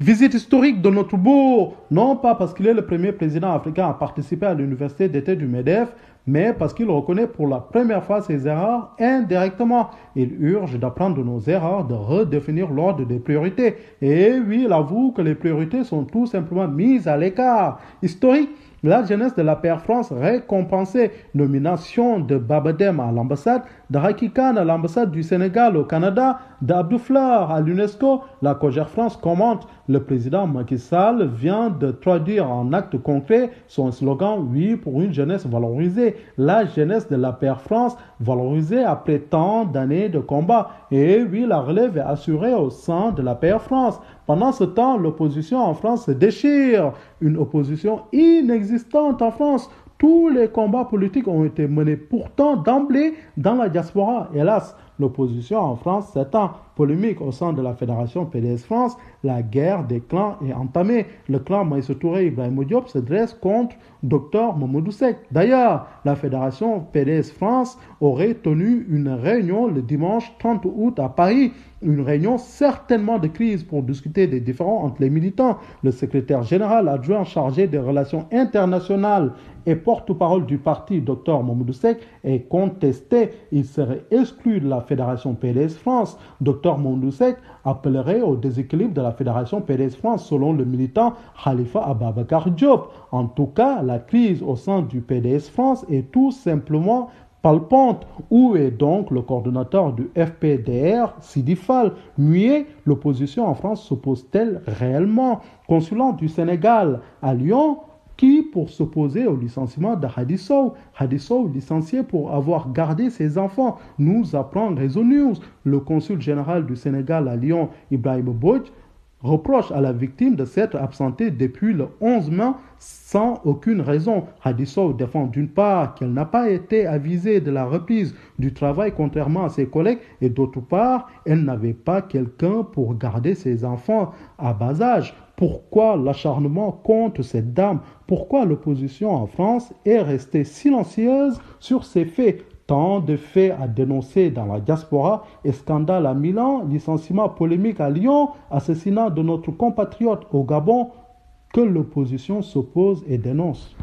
Visite historique de notre bourg, non pas parce qu'il est le premier président africain à participer à l'université d'été du MEDEF, mais parce qu'il reconnaît pour la première fois ses erreurs indirectement. Il urge d'apprendre de nos erreurs, de redéfinir l'ordre des priorités. Et oui, il avoue que les priorités sont tout simplement mises à l'écart. Historique, la jeunesse de la Paire France récompensée. Nomination de Babadem à l'ambassade, de Racky Khan à l'ambassade du Sénégal au Canada, d'Abdou Fleur à l'UNESCO. La Cogère France commente. Le président Macky Sall vient de traduire en actes concrets son slogan « Oui pour une jeunesse valorisée ». La jeunesse de la Paire France valorisée après tant d'années de combat. Et oui, la relève est assurée au sein de la Paire France. Pendant ce temps, l'opposition en France se déchire. Une opposition inexistante en France. Tous les combats politiques ont été menés pourtant d'emblée dans la diaspora. Hélas, l'opposition en France s'étend. Polémique au sein de la fédération PDS France, la guerre des clans est entamée. Le clan Maïssa Touré Ibrahim Diop se dresse contre Dr Mamadou Seck. D'ailleurs, la fédération PDS France aurait tenu une réunion le dimanche 30 août à Paris. Une réunion certainement de crise pour discuter des différends entre les militants. Le secrétaire général adjoint chargé des relations internationales et porte-parole du parti, Dr Mamadou Seck, est contesté. Il serait exclu de la fédération PDS France. Dr Mamadou Seck appellerait au déséquilibre de la fédération PDS France selon le militant Khalifa Ababakar Diop. En tout cas, la crise au sein du PDS France est tout simplement palpante. Où est donc le coordonnateur du FPDR, Sidi Fall? Muet, l'opposition en France s'oppose-t-elle réellement? Consulant du Sénégal à Lyon, qui pour s'opposer au licenciement de Hadi Sow. Hadi Sow licencié pour avoir gardé ses enfants, nous apprend Réseau News. Le consul général du Sénégal à Lyon, Ibrahim Bodj, reproche à la victime de s'être absentée depuis le 11 mai sans aucune raison. Hadi Sow défend d'une part qu'elle n'a pas été avisée de la reprise du travail contrairement à ses collègues et d'autre part, elle n'avait pas quelqu'un pour garder ses enfants à bas âge. Pourquoi l'acharnement contre cette dame? Pourquoi l'opposition en France est restée silencieuse sur ces faits? Tant de faits à dénoncer dans la diaspora, et scandale à Milan, licenciement polémique à Lyon, assassinat de notre compatriote au Gabon, que l'opposition s'oppose et dénonce.